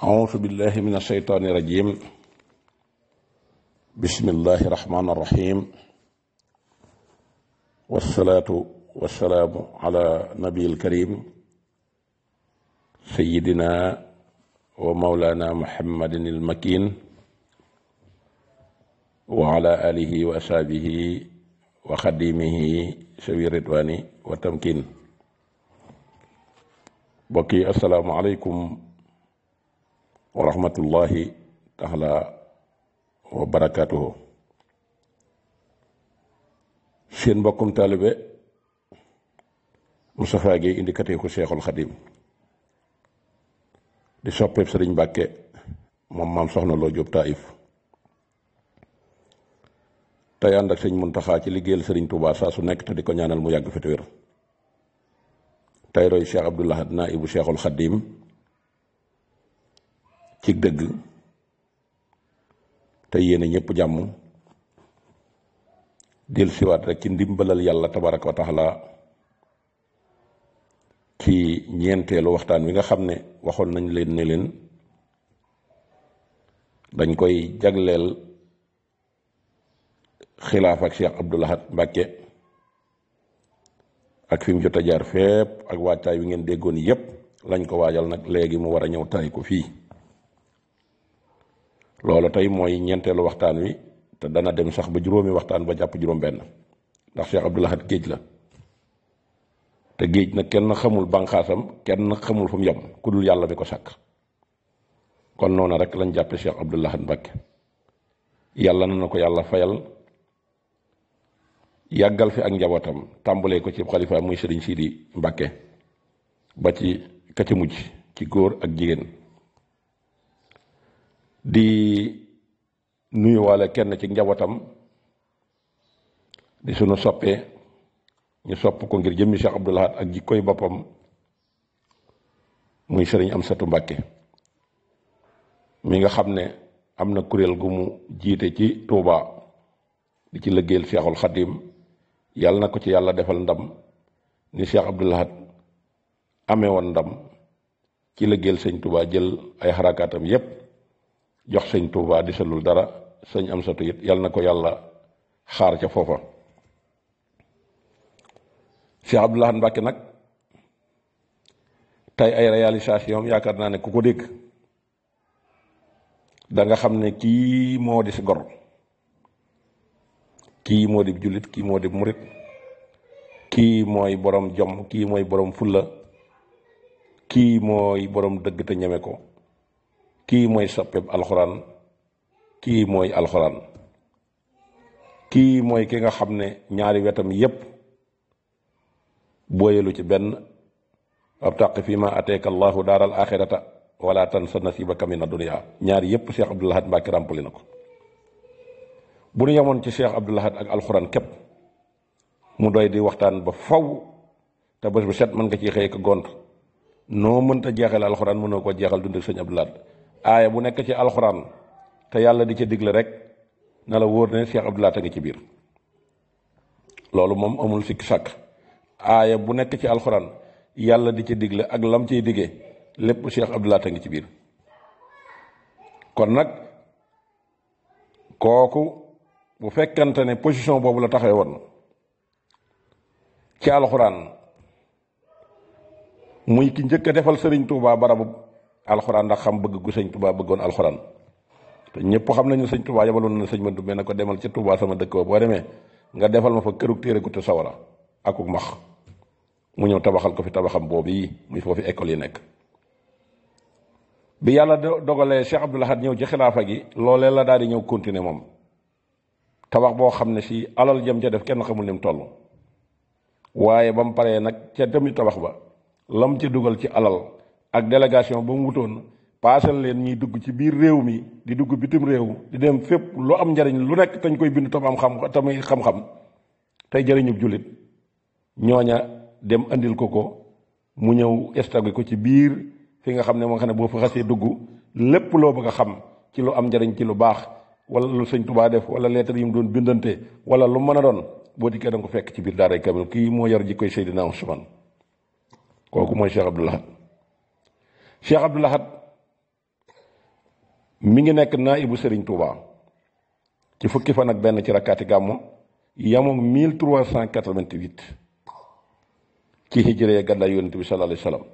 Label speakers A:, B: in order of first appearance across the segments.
A: أعوذ بالله من الشيطان الرجيم. بسم الله الرحمن الرحيم، والصلاة والسلام على نبي الكريم سيدنا ومولانا محمد المكين وعلى آله وأصحابه وخديمه سوي الرضوان والتمكين. بقي السلام عليكم wa rahmatullahi taala wa barakaatuhu. seen mbokkum taalibe Moustapha Guèye indicaté ko Cheikhul Khadim di soppeeb Sëriñ Mbàkke moom maam soxna Loo Jóob Taïf tey ànd ak sëñ Muntaxa ci liggéeyal Sëriñ Tuubaa saa su nekk te di ko ñaanal mu yàgg fi te wér. tey roy Cheikh Abdoul Ahad naibu Cheikhul Khadim ci dëgg te yéene ñëpp jàmm del siwaat rek ci ndimbalal yàlla tabaraka wa taala ci ñeenteelu waxtaan wi nga xam ne waxoon nañ leen ne leen dañ koy jagleel xilaaf ak Cheikh Abdoul Ahad Mbàkke ak fi mu jot a jaar fépp ak waajtaay wi ngeen déggoon yépp lañ ko waajal nag léegi mu war a ñëw tari ko fii. loolu tey mooy ñeenteelu waxtaan wi te dana dem sax ba juróomi waxtaan ba jàpp juróom benn ndax Cheikh Abdoul Ahad géej la te géej nag kenn xamul banqaasam kenn xamul fu mu yem ku dul yàlla mi ko sàkk. kon noonu rek lañ jàppe Cheikh Abdoul Ahad Mbàkke yàlla na ko yàlla fayal yàggal fi ak njabootam tàmbalee ko ci xalifa muy Sëriñ Sidi Mbàkke ba ci ka ci mujj ci góor ak jigéen. di nuyuwaale kenn ci njabootam di sunu soppee ñu sopp ko ngir jëmmi Cheikh Abdoul Ahad ak jikkoy boppam muy Sëriñ Amsatu Mbàkke mi nga xam ne am na kuréel gu mu jiite ci Touba di ci liggéeyal Cheikhul Khadim yàlla na ko ci yàlla defal ndam ni Cheikh Abdoul Ahad amee woon ndam ci liggéeyal sëñ Touba jël ay xarakaatam yépp jox sëñ Touba di salul dara sëñ Amsatu it yàlla na ko yàlla xaar ca foofa. Cheikh Abdoul Ahad Mbàkke nag tey ay réalisation yaakaar naa ne ku ko dégg da nga xam ne kii moo di si gor, kii moo di jullit, kii moo di murit, kii mooy borom jom, kii mooy borom fulla, kii mooy borom dëgg te ñeme ko, kii mooy soppeeb alxuraan, kii mooy alxuraan, kii mooy ki nga xam ne ñaari wetam yépp booyelu ci benn wabtaqi fi ma ateeka allahu daaral axirata wala tansa nasibaka mina dunya. ñaari yépp Cheikh Abdoul Ahad Mbàkke ràmpali na ko. bu ñu yemoon ci Cheikh Abdoul Ahad ak alxuraan képp mu doy di waxtaan ba faw te bés bu set mën nga ci xëy ko gont noo mënta jeexal alxuraan mënoo koo jeexal dund ak sëñ Abdoul Ahad. aaya bu nekk ci alxuraan te yàlla di ca digle rek na la wóor ne Cheikh Abdoul Ahad a ngi ci biir loolu moom amul sikki sàkk. aaya bu nekk ci alxuraan yàlla di ca digle ak lam ciy diggee lépp Cheikh Abdoul Ahad a ngi ci biir. kon nag kooku bu fekkante ne position boobu la taxawee woon ci alxuraan muy ki njëkk a defal Sëriñ Tuubaa barabu alxuraan ndax xam bëgg gu sëñ Touba bëggoon alxuraan te ñëpp xam nañu sëñ Touba yabaloon na sëñ Mandumbe na ko demal ca Touba sama dëkk ba boo demee nga defal ma fa kërug téere gu te sawara akuk max mu ñëw tabaxal ko fi tabaxam boobu yi muy foofu école yi nekk. bi yàlla dogalee Cheikh Abdoul Ahad ñëw ci xilaafa gi loolee la daal di ñëw continuer moom tabax boo xam ne si alal jëm ca def kenn xamul ni mu toll waaye ba mu paree nag ca tamit tabax ba lam ca dugal ci alal ak délégation ba mu wutoon paasal leen ñuy dugg ci biir réew mi di dugg bitim réew di dem fépp lu am njariñ lu nekk tañ koy bind tam am tamay xam-xam tey jëriñub jullit ñooña dem andil ko mu ñëw stocké ko ci biir fi nga xam ne moo xam ne boo fa xasee dugg lépp loo bëgg a xam ci lu am njariñ ci lu baax wala lu sëñ Touba def wala lettre yi mu doon bindante wala lu mën a doon boo dikkee da nga ko fekk ci biir daaray kamil. kii moo yor jikkoy Seydina Usmaan kooku mooy Cheikh Abdoul Ahad. Cheikh Abdoul Ahad mi ngi nekk naibu Serigne Touba ci fukki fan ak benn ci rakkaati gàmmu yamook 1388 ci hijree gàddaay yonent bi sallallahu alayhi wa sallam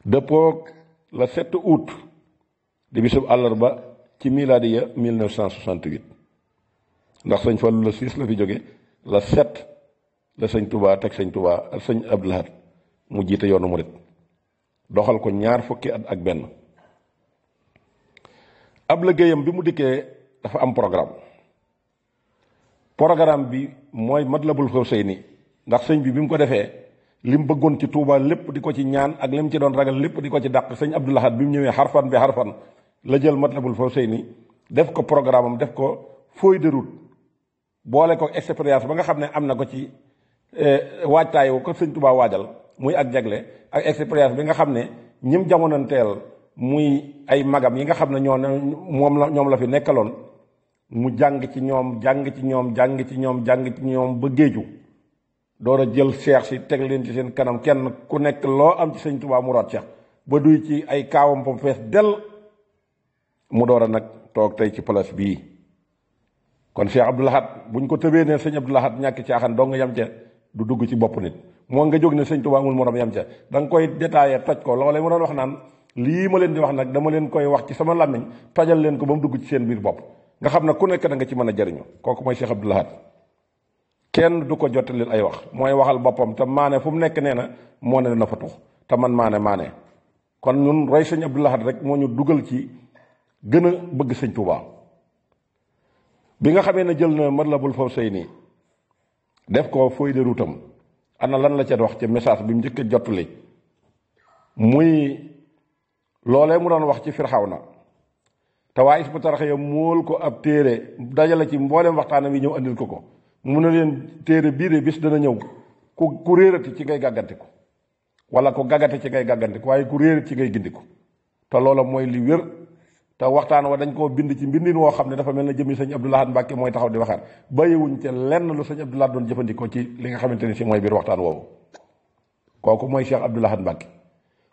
A: dëppoog le 7 août di bisub àllarba ci miladiya 1968 ndax sëñ Fallu la 6 la fi jóge la 7 la sëñ Touba teg sëñ Touba ak sëñ Abdou Lahad mu jiite yoonu murit doxal ko ñaar fukki at ak benn. ab liggéeyam bi mu dikkee dafa am programme bi mooy Matlabul Fawzayni ndax sëñ bi mu ko defee lim bëggoon ci Touba lépp di ko ci ñaan ak lim ci doon ragal lépp di ko ci dàq sëñ Abdou Lahad bi mu ñëwee xarfan bi xarfan la jël Matlabul Fawzayni def ko programme am def ko feuille de route boole ko expérience ba nga xam ne am na ko ci waajtaay ko sëñ Touba waajal muy ak jagle ak expérience bi nga xam ne ñim jamonanteel muy ay magam yi nga xam ne ñoom la fi nekkaloon mu jàng ci ñoom ba géeju door a jël seex si teg leen ci seen kanam kenn ku nekk loo am ci sëñ Touba mu root ca ba duy ci ay kaawam ba fees del mu door a nag toog tey ci place bii. kon Cheikh Abdou Lahad buñ ko tëbee ne sëñ Abdou Lahad ñàkk caaxaan doo nga yam ca du dugg ci bopp nit moo nga jóg ne sëñ Touba amul morom yam ca da nga koy détaillé toj ko loolee mu doon wax naan lii ma leen di wax nag dama leen koy wax ci sama làmmiñ tojal leen ko ba mu dugg ci seen biir bopp nga xam ne ku nekk da nga ci mën a jariñu kooku mooy Cheikh Abdou Lahad kenn du ko jottalil ay wax mooy waxal boppam te maane fu mu nekk nee na moo ne dana fa tux te man maane kon ñun roy sëñ Abdou Lahad rek moo ñu dugal ci gën a bëgg sëñ Touba. bi nga xamee ne jël na Matlabul Fawzayni def ko feuille de route am ana lan la ca wax ci message bi mu njëkk a jottali muy loolee mu doon wax ci Firawna te waa Hizbut Tarqiyyah mool ko ab téere dajale ci mboolem waxtaanam yi ñëw andil ko mu ne leen téere bii de bis dana ñëw ku réerati ci ngay gàggantiku wala ku gàggate ci ngay gàggantiku waaye ku réerati ci ngay gindiku te loola mooy li wér. te waxtaan wa dañ koo bind ci mbindin woo xam ne dafa mel na jëmmi sëñ Abdou Lahad Mbàkke mooy taxaw di waxaat bàyyiwuñ ca lenn lu sëñ Abdou Lahad doon jëfandikoo ci li nga xamante ni si mooy biir waxtaan woowu kooku mooy Cheikh Abdou Lahad Mbàkke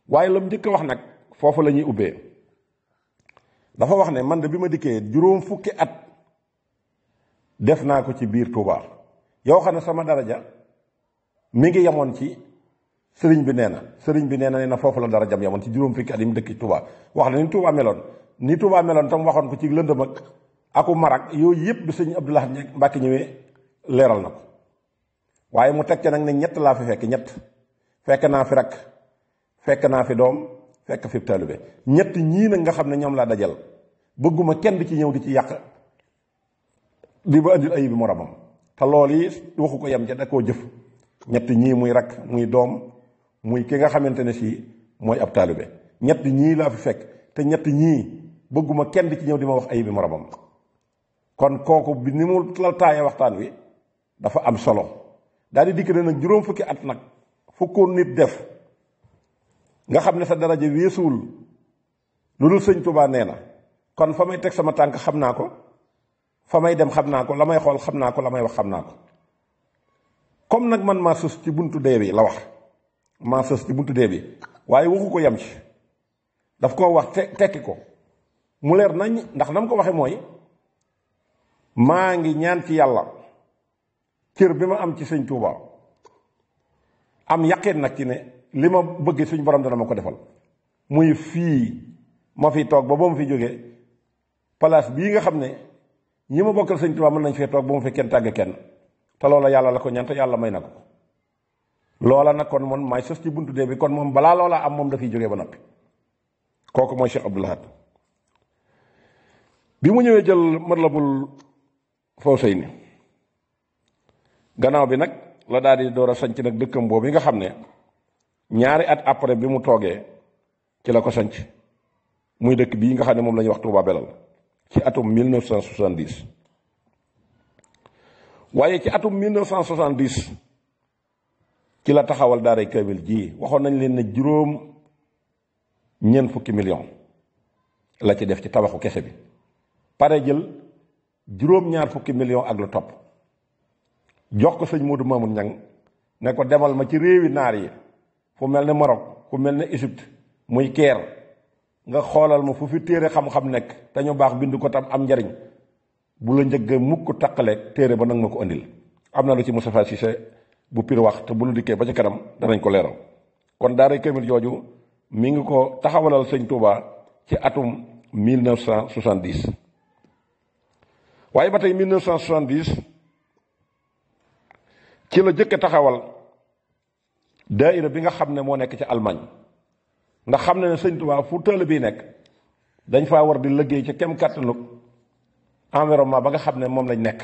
A: waaye la mu njëkk a wax nag foofu la ñuy ubbee dafa wax ne man de bi ma dikkee juróom fukki at def naa ko ci biir Touba yow xam ne sama daraja mi ngi yemoon ci sëriñ bi nee na foofu la darajam yemoon ci juróom fukki at yi mu dëkk Touba wax na ni Touba meloon tam waxoon ko ci lëndëm ak aku marak yooyu yëpp bi sëñ Abdou Lahad Mbàkke ñëwee leeral na ko waaye mu teg ca nag ne ñett laa fi fekk naa fi rak fekk naa fi doom fekk fi taalibe ñett ñii nag nga xam ne ñoom laa dajal bëgguma kenn di ci ñëw di ci yàq di ba andil ayib bi moromam te loolu yi waxu ko yem ca da koo jëf ñett ñii muy rak muy doom muy ki nga xamante ne si mooy ab taalibe ñett ñii laa fi fekk te ñett ñii bëgguma kenn di ci ñëw di ma wax ayib bi moromam kon kooku bi ni mu la taaye waxtaan wi dafa am solo daal di dikk ne nag juróom fukki at nag fukkoon nit def nga xam ne sa daraja weesuwul lu dul sëñ Touba nee na kon fa may teg sama tànk xam naa ko fa may dem xam naa ko la may xool xam naa ko la may wax xam naa ko comme nag man maa sës ci buntu dee bi la wax maa sës ci buntu dee bi waaye waxu ko yem ci daf koo wax tekki ko mu leer nañ ndax nam ko waxe mooy maa ngi ñaan ci yàlla cër bi ma am ci sëñ Touba am yaqin nag ci ne li ma bëgg suñ borom dana ma ko defal muy fii ma fi toog ba mu fi jógee place bii nga xam ne ñi ma bokkal sëñ Touba mën nañ fee toog ba mu fi kenn tàgge kenn te loola yàlla la ko ñaan te yàlla may na ko loola nag kon man maay sës ci buntu dee bi kon moom balaa loola am moom dafiy jógee ba noppi kooku mooy Cheikh Abdou Lahad bi mu ñëwee jël Matlabul Fawzayni gannaaw bi nag la daal di door a sanc nag dëkkam boobu yi nga xam ne ñaari at après bi mu toogee ci la ko sanc muy dëkk bii nga xam ne moom la ñuy wax Touba Belal ci atum 1970 waaye ci atum 1970 ci la taxawal daaray kaamil ji waxoon nañ leen ne ñeent fukki million la ci def ci tabaxu kese bi pare jël juróom-ñaar fukki million ak lu topp jox ko sëñ Modou Mamoun Niang ne ko demal ma ci réewi naar yi fu mel ne Maroc fu mel ne Égypte muy Caire nga xoolal ma fu fi téere xam-xam nekk te ñu baax bind ko tam am njariñ bu la njëgg mukk taqaleeg téere ba nag ma ko andil. am na lu ci Moustapha Cissé bu pir wax te bu lu dikkee ba ci kanam danañ ko leeral. kon daaray Kamil jooju mi ngi ko taxawalal sëñ Touba ci atum 1970 waaye ba tey 1970 ci la jëkk taxawal daaira bi nga xam ne moo nekk ci Allemagne ndax xam ne sëñ Touba fu taalibe bi nekk dañ faa war di liggéey ci kem kàttanug environnement ba nga xam ne moom lañ nekk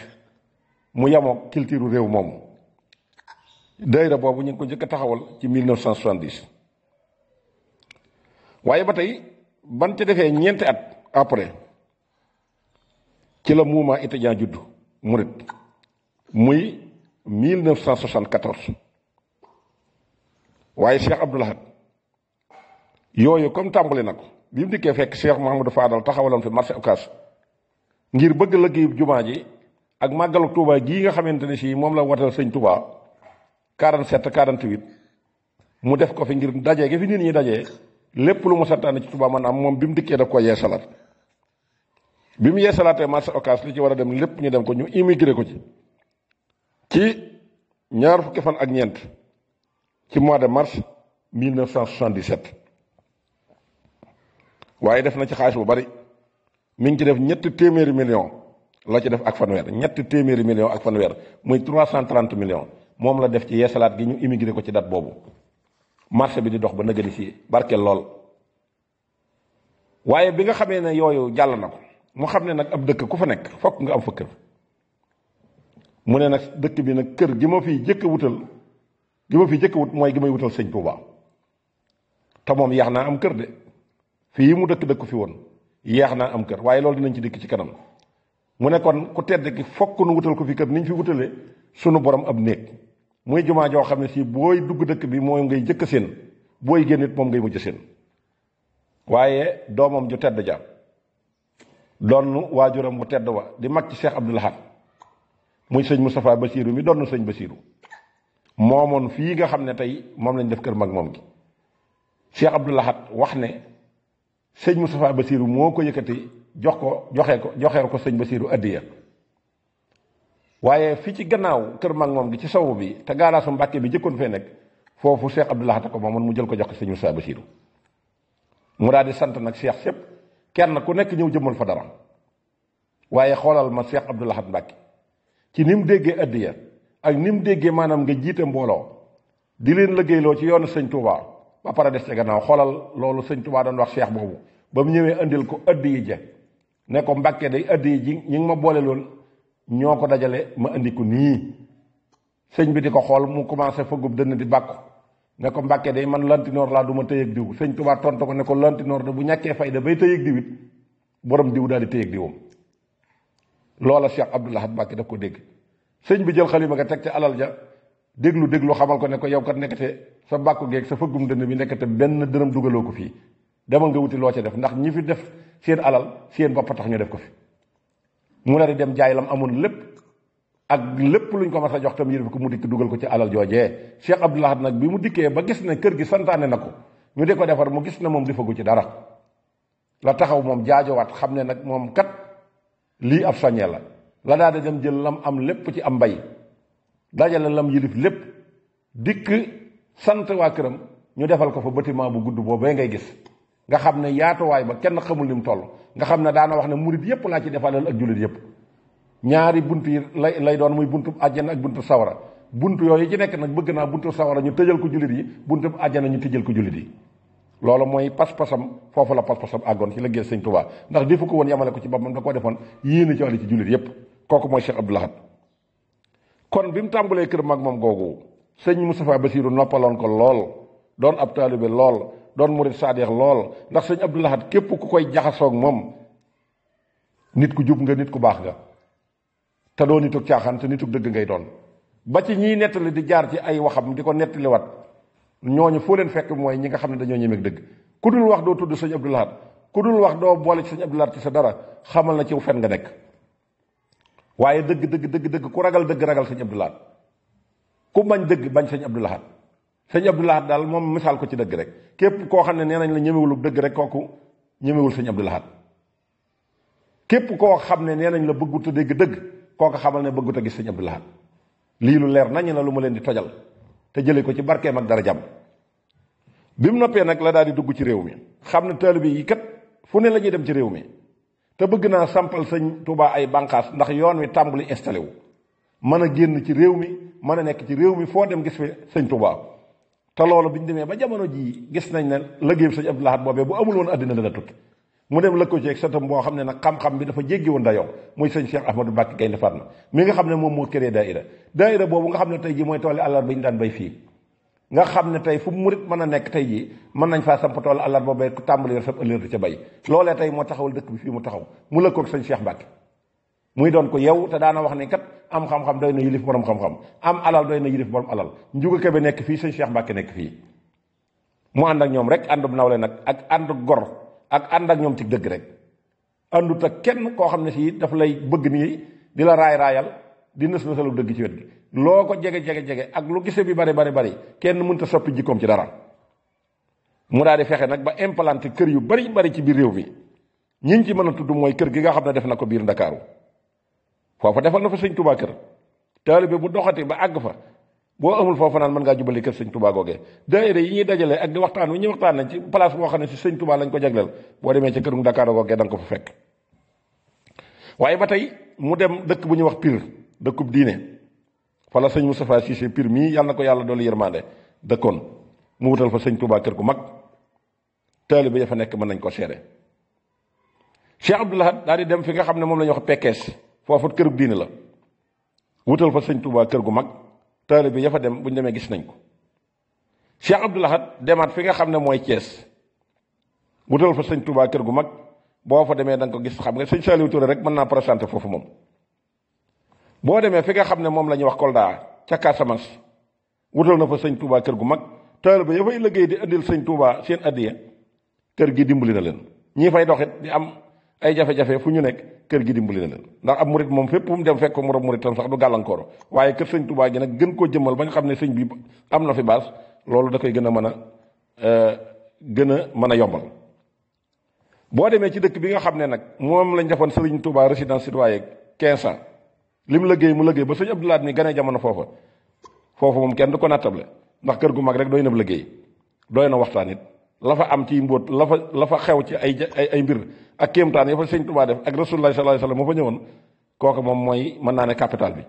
A: mu yemoo culture réew moomu. daayira boobu ñu ngi ko njëkk a taxawal ci 1970 waaye ba tey ban ci defee ñeenti at après ci la mouvement étudiant juddu murit muy 1974 waaye Cheikh Abdoul Ahad yooyu comme tàmbali na ko bi mu dikkee fekk Cheikh Mouhamadou Fadal taxawaloon fi marché Ocass ngir bëgg liggéeyu jumaa ji ak màggalu Touba gii nga xamante ne si moom la watal sëñ Touba 47 48 mu def ko fi ngir dajee gi fi nit ñi dajee lépp lu mu santaane ci Touba man am moom bi mu dikkee daf ko yeesalaat bi mu yeesalaatee marché Ocass li ci war a dem lépp ñu dem ko ñu immigré ko ci ñaar fukki fan ak ñeent ci mois de mars 1977 waaye def na ci xaalis bu bari mi ngi ci def ñetti téeméeri million la ci def ak fanweer ñetti téeméeri million ak fanweer muy 330 millions moom la def ci yeesalaat gi ñu immigré ko ci date boobu marché bi di dox ba nëgëni si barkeel lool. waaye bi nga xamee ne yooyu jàll na ko mu xam ne nag ab dëkk ku fa nekk fokk nga am fa kër mu ne nag dëkk bi nag kër gi ma fiy jëkk wutal gi ma fiy jëkk wut mooy gi may wutal sëñ Touba te moom yeex naa am kër de fii mu dëkk fi woon yeex naa am kër waaye loolu dinañ ci dikk ci kanam. mu ne kon ku tedd ki fokk nu wutal ko fi kër niñ fi wutalee sunu borom ab néeg muy jumaa joo xam ne si booy dugg dëkk bi moom ngay jëkk seen booy génn it moom ngay mujj seen. waaye doomam ju tedd ja doon waajuram bu tedd wa di mag ci Cheikh Abdoul Ahad muy sëñ Moustapha Bassirou mi doon sëñ Bassirou moomoon fii nga xam ne tey moom lañ def kër mag moom gi. Cheikh Abdoul Ahad wax ne sëñ Moustapha Bassirou moo ko yëkkati joxeel ko sëñ Bassirou addiya waaye fii ci gannaaw kër mag moom gi ci sowu bi te gaaraasu Mbàkke bi jëkkoon fee nekk foofu Cheikh Abdoul Ahad ko moomoon mu jël ko jox ko sëñ Moustapha Bassirou mu daal di sant nag Cheikh sépp kenn ku nekk ñëw jëmmal fa dara waaye xoolal ma Cheikh Abdoul Ahad Mbàkke ci ni mu déggee addiya ak ni mu déggee maanaam nga jiite mbooloo di leen liggéeyloo ci yoonu sëñ Touba ba pare des ca gannaaw xoolal loolu sëñ Touba doon wax Cheikh boobu ba mu ñëwee andil ko addiya ja ne ko Mbàkke day addiya ji ñi ngi ma boole loon ñoo ko dajale ma andi ko nii sëñ bi di ko xool mu commencé fëggub dënn di bàkku ne ko Mbàkke day man lantinoor laa du ma tëyeeg diw sëñ Touba tontu ko ne ko lantinoor da bu ñàkkee fayda bay tëyeeg diw it borom diw daal di tëyeeg diwam loola Cheikh Abdoul Ahad Mbàkke daf ko dégg sëñ bi jël xalima nga teg ca alal ja déglu xamal ko ne ko yow kat nekkate sa bàkku geeg sa fëggum dënn bi nekkate benn dërëm dugaloo ko fii demal nga wuti loo ca def ndax ñi fi def seen alal seen bopp tax ñu def ko fi mu ne di dem jaay lam amoon lépp ak lépp luñ ko mas a jox tam yëf ko mu dikk dugal ko ci alal joojee Cheikh Abdoul Ahad nag bi mu dikkee ba gis ne kër gi santaane na ko ñu di ko defar mu gis ne moom defagu ci dara la taxaw moom jaajowaat xam ne nag moom kat lii ab soññee la daal di dem jël lam am lépp ci am mbay dajale lam yilif lépp dikk sant waa këram ñu defal ko fa bâtiment bu gudd boobee ngay gis nga xam ne yaatuwaay ba kenn xamul ni mu toll nga xam ne daana wax ne murit yépp laa ci defalal ak jullit yépp ñaari bunt yi lay doon muy buntu àjjana ak buntu sawara buntu yooyu ci nekk nag bëgg naa buntu sawara ñu tëjal ko jullit yi buntu àjjana ñu tëjal ko jullit yi loolu mooy pas-pasam foofu la pas-pasam àggoon ci la gis sëñ Touba ndax defu ko woon yamale ko ci boppam da koo defoon yéene ci wàllu ci jullit yépp kooku mooy Cheikh Abdoul Ahad kon bi mu tàmbalee kër mag moom googu sëñ Moustapha Bassirou noppaloon ko lool doon ab taalibe lool doon murit saadeex lool ndax sëñ Abdoul Ahad képp ku koy jaxasoog moom nit ku jub nga nit ku baax nga te doo nitug caaxaan te nitug dëgg ngay doon ba ci ñiy nettali di jaar ci ay waxam di ko nettaliwaat ñooñu foo leen fekk mooy ñi nga xam ne dañoo ñemeeg dëgg ku dul wax doo tudd sëñ Abdoul Ahad ku dul wax doo boole ci sëñ Abdoul Ahad ci sa dara xamal na ci fen nga nekk waaye dëgg ku ragal dëgg ragal sëñ Abdoul Ahad ku bañ dëgg bañ sëñ Abdoul Ahad sëñ Abdoul Ahad daal moom misaal ko ci dëgg rek képp koo xam ne nee nañ la ñemewulu dëgg rek kooku ñemewul sëñ Abdou Lahad képp koo xam ne nee nañ la bëggut a dégg dëgg kooku xamal ne bëggut a gis sëñ Abdou Lahad lii lu leer nañ na lu ma leen di tojal te jëlee ko ci barkeem ak dara jàmm. bi mu noppee nag la daal di dugg ci réew mi xam ne taalibe yi kat fu ne la ñuy dem ci réew mi te bëgg naa sampal sëñ Touba ay bànqaas ndax yoon wi tàmbali installé wu mën a génn ci réew mi mën a nekk ci réew mi foo dem gis fi sëñ Touba. te loolu bi ñu demee ba jamono jii gis nañ ne liggéeyu sëñ Abdou Lahad boobee bu amul woon àddina dana tukki mu dem lëkkoo ci ak sëtam boo xam ne nag xam-xam bi dafa jéggi woon dayoo muy sëñ Cheikh Ahmadou Mbacké Gaïndé Fatma mi nga xam ne moom moo créé daayira boobu nga xam ne tey jii mooy tooli àllarba ñu daan bay fii nga xam ne tey fu murit mën a nekk tey jii mën nañ faa samp tooli àllarba bay ku tàmbali yor sa ëllëg di ca bay loolee tey moo taxawal dëkk bi fii mu taxaw mu lëkkoo ak sëñ Cheikh Mbacké muy doon ko yow te daana wax ni kat am xam-xam doy na yilif borom xam-xam am alal doy na yilif borom alal Njuga Kebe nekk fii sëñ Cheikh Mbacké nekk fii mu ànd ak ñoom rek àndub nawle nag ak ànd gor ak ànd ak ñoom ci dëgg rek àndut ak kenn koo xam ne si daf lay bëgg nii di la raayal di nës nësalu dëgg ci wet gi loo ko jege ak lu gise bi bari kenn mënta soppi jikkoom ci dara mu daal di fexe nag ba implanté kër yu bari ci biir réew mi ñiñ ci mën a tudd mooy kër gi nga xam ne def na ko biir Ndakaaru foofa defal na fa sëñ Touba kër taalibe bu doxati ba àgg fa boo amul foofa naan mën ngaa jubali kër sëñ Touba googee daayira yi ñuy dajale ak di waxtaan wi ñuy waxtaan nañ ci place boo xam ne si sëñ Touba lañ ko jagleel boo demee ci këru Dakar googee da nga ko fa fekk. waaye ba tey mu dem dëkk bu ñuy wax Pire dëkkub diine fa la sëñ Moustapha Cissé Pire mii yàlla na ko yàlla doolu yërmande dëkkoon mu wutal fa sëñ Touba kër gu mag taalibe ya fa nekk mën nañ ko seere Cheikh Abdou Lahad daal di dem fi nga xam ne moom la ñuy wax Pekes foofu kërub diine la wutal fa sëñ Touba kër gu mag taalibe bi ya fa dem bu ñu demee gis nañ ko Cheikh Abdou Lahad demaat fi nga xam ne mooy Thiès wutal fa sëñ Touba kër gu mag boo fa demee da nga ko gis xam nga sëñ Saliou Touré rek mën naa présenté foofu moom. boo demee fi nga xam ne moom la ñuy wax Kolda ca Casamance wutal na fa sëñ Touba kër gu mag taalibe ya fay liggéey di indil sëñ Touba seen addiya kër gi dimbali na leen ñii fay doxit di am ay jafe-jafe fu ñu nekk kër gi dimbali na leen ndax ab murit moom fépp fu mu dem fekk ko moroom murit tam sax du gàllankoor waaye kër sëñ Touba gi nag gën koo jëmmal ba nga xam ne sëñ bi am na fi baas loolu da koy gën a mën a yombal. boo demee ci dëkk bi nga xam ne nag moom lañ defoon sëriñ Touba résidence citoyenne 15 ans lim liggéey mu liggéey ba sëñ Abdou Lahad mi gane jamono foofa moom kenn du ko nattable ndax kër gu mag rek doy na liggéey doy na waxtaan it la fa am ci mbóot la fa xew ci ay mbir ak kéemtaan ya fa sëñ Touba def ak Rasulullah sallallahu alayhi wasallam moo fa ñëwoon kooku moom mooy mën naa ne capital bi.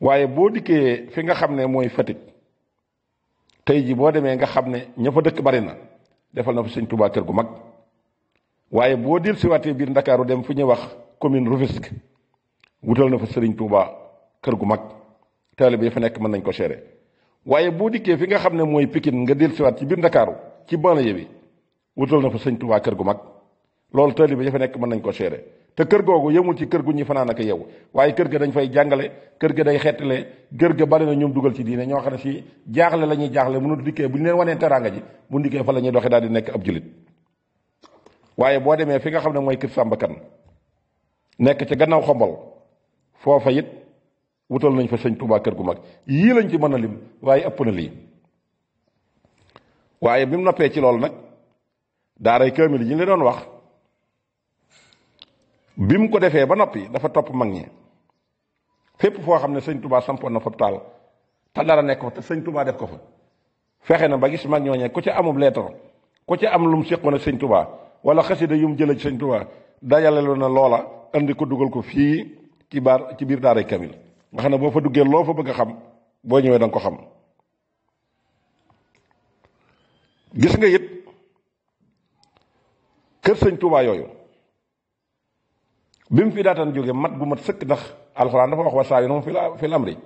A: waaye boo dikkee fi nga xam ne mooy Fatick tey ji boo demee nga xam ne ña fa dëkk bari na defal na fa sëñ Touba kër gu mag waaye boo dil siwaatee biir Ndakaaru dem fu ñuy wax commune Rufisque wutal na fa sëriñ Touba kër gu mag taalibe yi fa nekk mën nañ ko seere waaye boo dikkee fi nga xam ne mooy Pikine nga dil siwaat ci biir Ndakaaru ci banlieue bi wutal na fa sëñ Touba kër gu mag loolu taalibe yi fa nekk mën nañ ko seere te kër googu yemul ci kër gu ñuy fanaan ak yow waaye kër ga dañ fay jàngale kër ga day xettale kër ga bari na ñoom dugal ci diine ñoo xam ne si jaaxle la ñuy jaaxle mënut dikkee bu ñu leen wanee teraanga ji bu dikkee fa la ñuy doxee daal di nekk ab julit waaye boo demee fi nga xam ne mooy kër Samba Kane nekk ca gannaaw xombal foofa it wutal nañ fa sëñ Touba kër gu mag yii lañ ci mën a lim waaye ëpp na lii waaye bi mu noppee ci loolu nag daaray kaamil yi ñu la doon wax bi mu ko defee ba noppi dafa topp mag ñi fépp foo xam ne sëñ Touba sampoon na fa taal te dara nekk fa te sëñ Touba def ko fa fexe na ba gis mag ñooñee ku ci amub leetar ku ci am lu mu séqoon ak sëñ Touba wala xasida yu mu jëlee ci sëñ Touba dajale na loola andi ko dugal ko fii ci biir daaray kamil nga xam ne boo fa duggee loo fa bëgg a xam boo ñëwee da nga ko xam. gis nga it kër sëñ Touba yooyu bi mu fi daataan jóge mat gu mat sëkk ndax alxuraan dafa wax wasaawirhum fil amri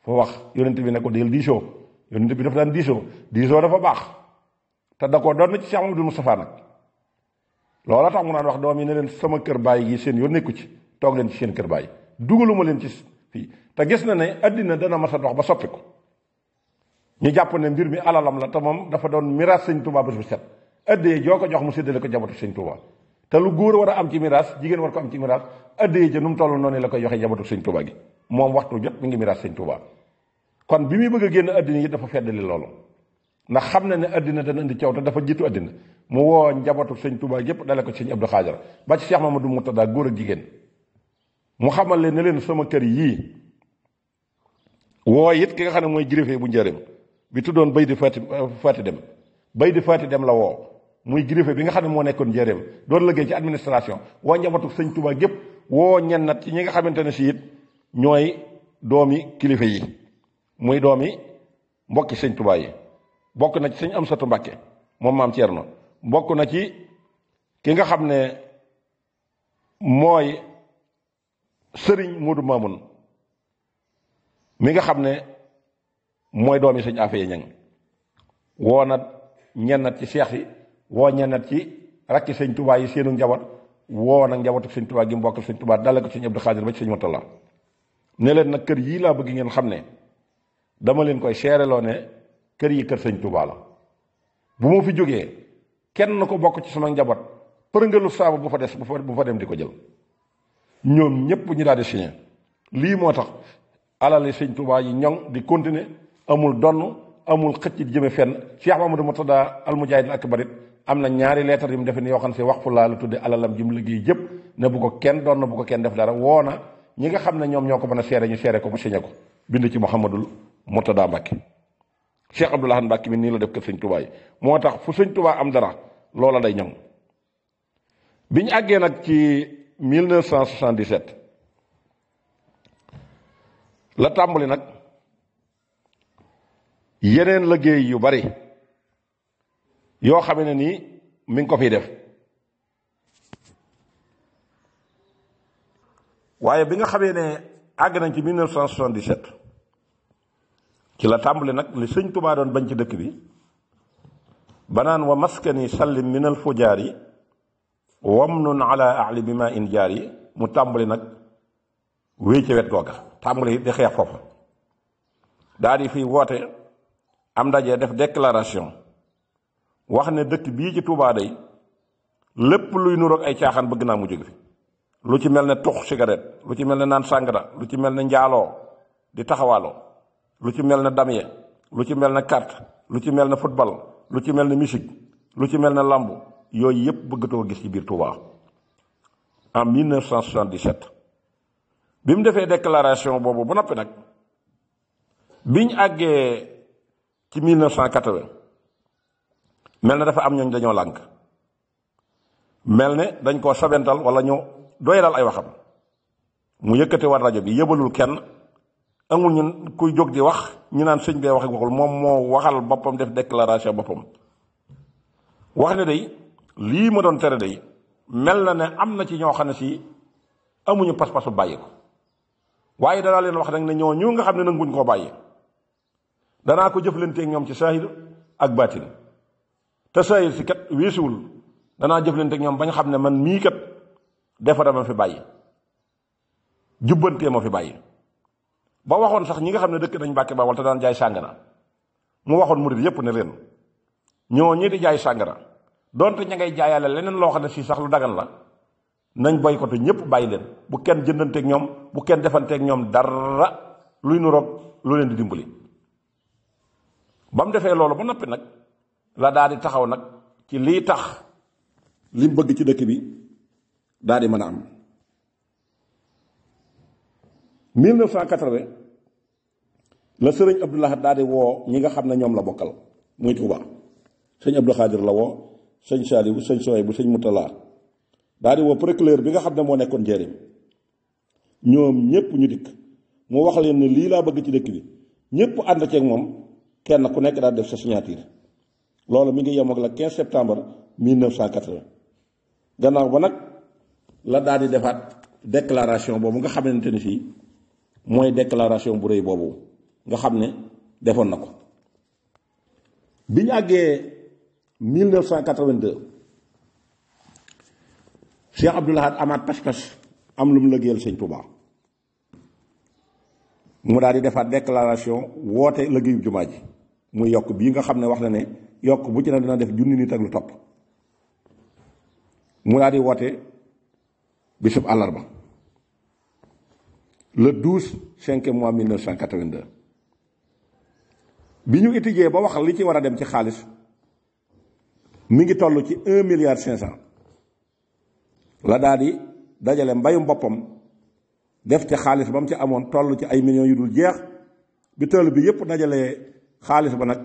A: fa wax yonent bi ne ko del diisoo yonent bi dafa daan diisoo dafa baax te da koo doon na ci Cheikh Amadou Moustapha nag loola tax mu naan wax doom yi ne leen sama kër baay gi seen yoon nekku ci toog leen ci seen kër baay dugaluma leen ci fii te gis na ne addina dana mas a dox ba soppi ko ñu jàpp ne mbir mi alalam la te moom dafa doon miraas sëñ Touba bés bu set addee joo ko jox mu séddale ko jabatu sëñ Touba te lu góor war a am ci miraas jigéen war ko am ci miraas addee ja nu mu toll noonu la koy joxe jabatu sëñ Touba gi moom waxtu jot mi ngi miraas sëñ Touba kon bi muy bëgg a génn addina yi dafa feddali loolu ndax xam na ne addina dana indi coow te dafa jiitu addina mu woo njabootu sëñ Touba yépp dale ko ci sëñ Abdou Khadir ba ci Cheikh Mamadou Moutada góor ak jigéen mu xamal leen ne leen sama kër yii woo it ki nga xam ne mooy greffier bu njëreem bi tuddoon bay di faati dem bay di faati dem la woo muy greffier bi nga xam ne moo nekkoon njëreem doon liggéey ci administration woo njabootu sëñ Touba gépp woo ñennat ci ñi nga xamante ne si it ñooy doomi kilifa yi muy doomi mbokki sëñ Touba yi bokk na ci sëñ Amsatu Mbàkke moom maam Thierno bokk na ci ki nga xam ne mooy sëriñ Moodu Mamoun mi nga xam ne mooy doomi sëñ Afee Ñang woo na ñennat ci seex yi woo ñennat ci rakki sëñ Touba yi seenu njaboot woo nag njabootu sëñ Touba gi mbokk sëñ Touba dale ko sëñ Abdou Khadir ba ci sëñ Murtala ne leen nag kër yii laa bëgg ngeen xam ne dama leen koy seereloo ne kër yi kër sëñ Touba la bu ma fi jógee kenn ko bokk ci sama njaboot përngëlu saabu bu fa des bu fa dem di ko jël ñoom ñépp ñu daal di signé lii moo tax alali sëñ Touba yi ñoŋ di continuer amul donn amul xëcc di jëme fenn Cheikh Mamadou Murtada al Mujaahid al Akbar it am na ñaari leetar yu mu defe ne yoo xam ne si wax fu laa la tudde alalam ji mu liggéey jëpp ne bu ko kenn doon bu ko kenn def dara woo na ñi nga xam ne ñoom ñoo ko mën a seere ñu seere ko mu signé ko bind ci Mouhamadul Murtada Mbàkke Cheikh Abdoul Ahad Mbàkke mi nii la def kër sëñ Touba yi moo tax fu sëñ Touba am dara loola day ñoŋ bi ñu àggee nag ci 1977 la tàmbali nag yeneen liggéey yu bari yoo xam ne nii mi ngi ko fiy def waaye bi nga xamee ne àgg nañ ci 1977 ci la tàmbali nag li sëñ Touba doon bañ ci dëkk bi banaan wa maskani sallim min al fujaari wamnun ala ahli bi ma in jaar yi mu tàmbali nag wéy ca wet googa tàmbali di xeex foofa daa di fii woote am ndaje def déclaration wax ne dëkk bii ci Touba day lépp luy nuroog ay caaxaan bëgg naa mu jóge fi lu ci mel ne tux cigarette lu ci mel ne naan sàngara lu ci mel ne njaaloo di taxawaaloo lu ci mel ne damye lu ci mel ne carte lu ci mel ne football lu ci mel ne musique lu ci mel ne lamb yooyu yëpp bëggatoo gis ci biir Touba en 1977 bi mu defee déclaration boobu ba noppi nag biñ àggee ci 1980 mel ne dafa am ñooñ dañoo lànk mel ne dañ koo sabental wala ñu doyalal ay waxam mu yëkkate war rajo bi yëbalul kenn amul ñun kuy jóg di wax ñu naan sëñ bee wax ak waxul moom moo waxal boppam def déclaration boppam wax ne day lii ma doon tere day mel na ne am na ci ñoo xam ne si amuñu pas-pasu bàyyi ko waaye danaa leen wax nag ne ñoo ñu nga xam ne nanguñ koo bàyyi danaa ko jëflanteeg ñoom ci saahir ak baatin te saahir si kat weesuwul danaa jëflanteeg ñoom bañ xam ne man mii kat defara ma fi bàyyi jubbantee ma fi bàyyi ba waxoon sax ñi nga xam ne dëkk nañ Mbàkke Bawol te daan jaay sàngara mu waxoon murid yépp ne leen ñoo ñi di jaay sàngara donte ña ngay jaayaale leneen loo xam ne si sax lu dagan la nañ boycotté ñëpp bàyyi leen bu kenn jëndanteeg ñoom bu kenn defanteeg ñoom dara luy nuroog lu leen di dimbali. ba mu defee loolu ba noppi nag la daal di taxaw nag ci lii tax li mu bëgg ci dëkk bi daal di mën a am 1980 la sëriñ Abdou Lahad daal di woo ñi nga xam ne ñoom la bokkal muy Touba sëñ Abdou Khadir la woo sëñ Saliou sëñ Soy bu sëñ Moutala daal di woo procureur bi nga xam ne moo nekkoon njëriñ ñoom ñëpp ñu dikk mu wax leen ne lii laa bëgg ci dëkk bi ñëpp ànd ceeg moom kenn ku nekk daal def sa signature loolu mi ngi yem ak la 15 septembre 1980 gannaaw ba nag la daal di defaat déclaration boobu nga xamante ni fii mooy déclaration bu rëy boobu nga xam ne defoon na ko bi ñu àggee 1982 Cheikh Abdoul Ahad amaat pas-pas am lu mu lëggéeyal sëñ Touba mu daal di defaat déclaration woote lëggéeyu jumaa ji muy yokk bii nga xam ne wax na ne yokk bu ci na dina def junni nit ak lu topp mu daal di woote bisub àllarba le 12 5 mois 1982 bi ñu étudier ba wax li ci war a dem ci xaalis mi ngi toll ci 1,5 milliard la daal di dajale mbayum boppam def ci xaalis ba mu ci amoon toll ci ay millions yu dul jeex bi tëll bi yépp dajalee xaalis ba nag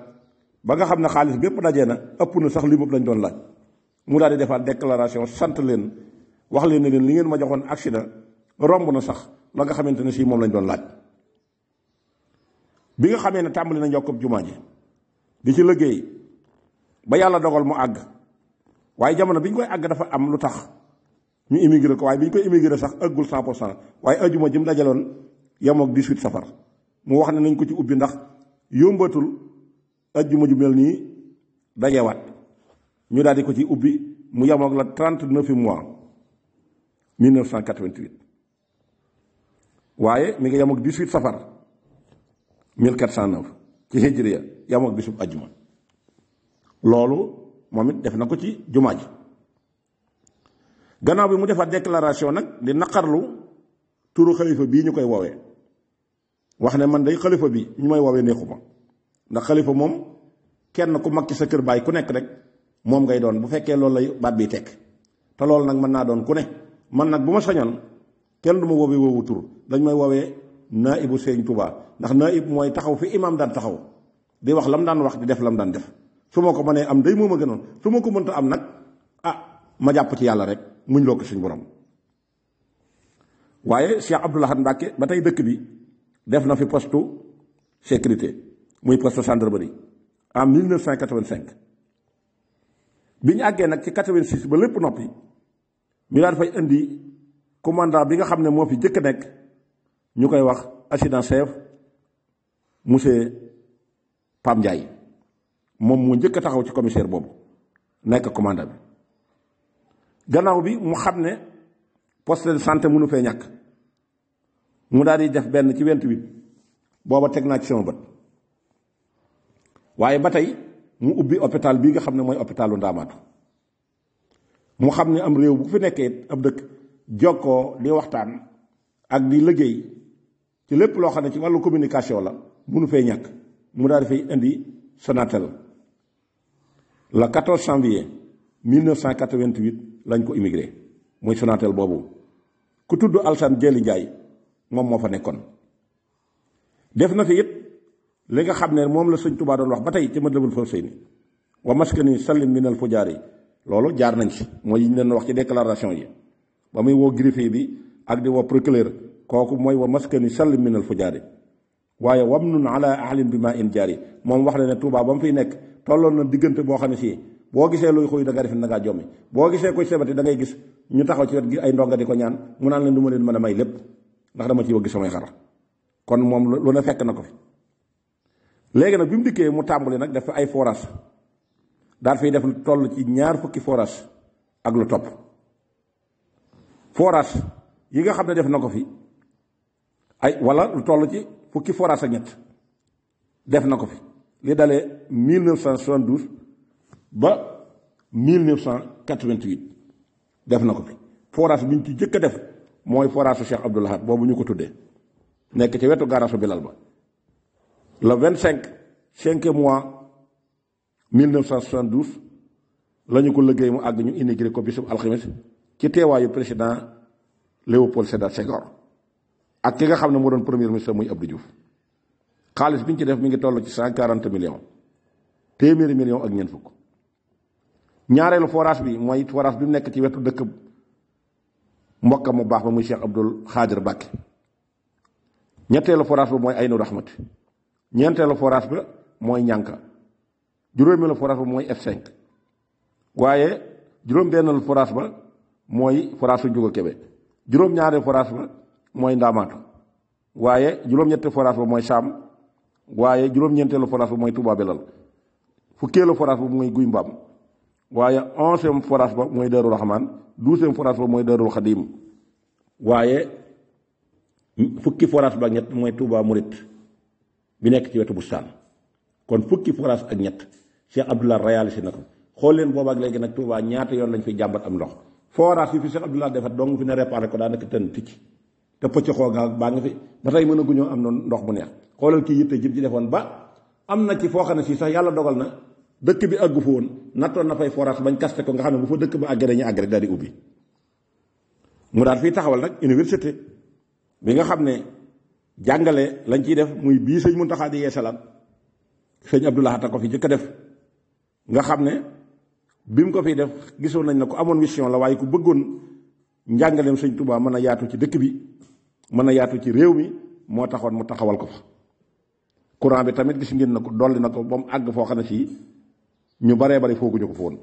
A: ba nga xam ne xaalis bépp dajee na ëpp na sax li moom lañ doon laaj mu daal di defaat déclaration sant leen wax leen ne leen li ngeen ma joxoon accident romb na sax la nga xamante ne si moom lañ doon laaj. bi nga xamee ne tàmbali na njokkub jumaa ji di ci liggéey ba yàlla dogal mu àgg waaye jamono bi ñu koy àgg dafa am lu tax ñu immigré ko waaye bi ñu koy immigré sax ëggul 100% waaye ajuma ji mu dajaloon yemoog 18 safar mu wax ne nañ ko ci ubbi ndax yombatul ajuma ju mel nii dajewaat ñu daal di ko ci ubbi mu yemoog la 39 mois 1988 waaye mi ngi yemoog 18 safar 1409 ci hijriya yemoog bisub ajuma loolu moom it def na ko ci jumaa ji gannaaw bi mu defaat déclaration nag di naqarlu turu xalifa bii ñu koy woowee wax ne man day xalifa bi ñu may woowee neexuma ndax xalifa moom kenn ku mag ci sa kër baay ku nekk rek moom ngay doon bu fekkee loolu lay baat bi tekk te loolu nag mën naa doon ku ne man nag bu ma sañoon kenn du ma woowee woowu tur dañ may woowee naibu Sëriñ Tuubaa ndax naib mooy taxaw fi imaam daan taxaw di wax lam daan wax di def lam daan def su ma ko mënee am day moom a gënoon su ma ko mënta am nag ma jàpp ci yàlla rek muñ loo ko suñ borom. waaye Cheikh Abdoul Ahad Mbacké ba tey dëkk bi def na fi poste sécurité muy poste gendarmerie en 1985 bi ñu àggee nag ci 86 ba lépp noppi ñu daan fay indi commandant bi nga xam ne moo fi jëkk nekk ñu koy wax adjudant chef monsieur Pam Ndiaye moom moo njëkk a taxaw ci commissaire boobu nekk commandant bi gannaaw bi mu xam ne poste de santé mënu fee ñàkk mu daal di def benn ci 28 booba teg naa ci sama bët waaye ba tey mu ubbi hôpital bii nga xam ne mooy hôpitalu Ndaamaatu mu xam ne am réew bu fi nekkee ab dëkk jokkoo di waxtaan ak di liggéey ci lépp loo xam ne ci wàllu communication la mënu fee ñàkk mu daal di fay indi Sonatel le 14 janvier 1988 lañ ko immigré muy Sonatel boobu ku tudd Alsane Jëli Njaay moom moo fa nekkoon def na fi it li nga xam ne moom la sëñ Tuubaa doon wax ba tey ci Matlabul Fawzayni wa maskani sallim minal fujaari loolu jaar nañ ci mooy yi ñu leen wax ci déclaration yi ba muy woo greffier bi ak di woo procureur kooku mooy wa maskani sallim minal fujaari waaye wamnun ala ahlin bi ma in jaari moom wax na ne Tuubaa ba mu fiy nekk tolloon na diggante boo xam ne si boo gisee luy xuy da nga def na ngaa jommi boo gisee koy sebati da ngay gis ñu taxaw ci wet gi ay ndonga di ko ñaan mu naan leen du ma leen mën a may lépp ndax dama ci wëgg samay xar kon moom lu ne fekk na ko fi léegi nag bi mu dikkee mu tàmbali nag def ay forage daal fiy def lu toll ci 2 fukki forage ak lu topp forage yi nga xam ne def na ko fi ay wala lu toll ci fukki forage ak ñett def na ko fi li dalee 1972 ba 1988 def na ko fi forage bi ñu ci jëkk a def mooy forage su Cheikh Abdoul Ahad boobu ñu ko tuddee nekk ci wetu garage Bilal ba le 5 mois 1972 la ñu ko liggéey mu àgg ñu inauguré ko bisub alxames ci teewaayu président Léopold Sédar Senghor ak ki nga xam ne moo doon premier ministre muy Abdou Diouf xaalis bi ñu ci def mi ngi toll ci 140 millions téeméeri millions ak ñeent fukk. ñaareelu forage bi mooy forage bi mu nekk ci wetu dëkk mbokkam mu baax ba muy Cheikh Abdoul Khadir Mbacké ñetteelu forage ba mooy Aynu Rahmati ñeenteelu forage ba mooy ñànka juróomeelu forage ba mooy F5 waaye juróom-benneelu forage ba mooy forage su Njuga Kebe juróom-ñaareelu forage ba mooy Ndaamaatu waaye juróom-ñetti forage ba mooy Saam waaye juróom-ñeenteelu forage ba mooy Touba Belal fukkeelu forage ba mooy Guy Mbaam waaye 11e forage ba mooy Daaru Rahman 12e forage ba mooy Daarul Xadim waaye fukki forage ba ak ñett mooy Touba Murit bi nekk ci wetu bustaan kon fukki forage ak ñett Cheikh Abdoul Ahad réalisé na ko xool leen booba ak léegi nag Touba ñaata yoon lañ fi jàmbat am ndox forage yi fi Cheikh Abdoul Ahad defat dong fi ne réparé ko daa nekk tën ticc te pëcc xoogaa baa nga fi ba tey mën a guñoo am na ndox mu neex xoolal kii yitte jëm ci defoon ba am na ci foo xam ne si sax yàlla dogal na dëkk bi àggu fa woon nattoon na fay forage bañ kaste ko nga xam ne bu fa dëkk ba àggee dañuy àgg rek daal di ubbi mu daal fii taxawal nag université bi nga xam ne jàngale lañ ciy def muy bii sëñ Muntaxa di yeesalaat sëñ Abdou Lahad a ko fi jëkk a def nga xam ne bi mu ko fiy def gisoon nañ ne ko amoon mission la waaye ku bëggoon njàngaleem sëñ Touba mën a yaatu ci dëkk bi mën a yaatu ci réew mi moo taxoon mu taxawal ko fa courant bi tamit gis ngeen na ko dolli na ko ba mu àgg foo xam ne si ñu baree bari fooguñu ko fa woon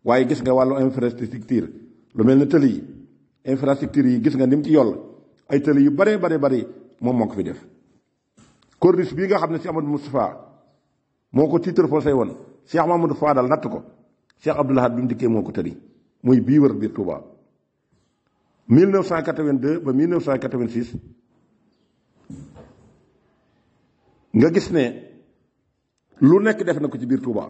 A: waaye gis nga wàllu infrastructure lu mel ne tëli yi infrastructure yi gis nga ni mu ci yoll ay tëli yu baree bari moom moo ko fi def corniche bii nga xam ne si Amadou Moustapha moo ko titre foncé woon Cheikh Mamadou Fadal natt ko Cheikh Abdou Lahad bi mu dikkee moo ko tëri muy bii wër biir Touba 1982 ba 1986 nga gis ne lu nekk def na ko ci biir Touba.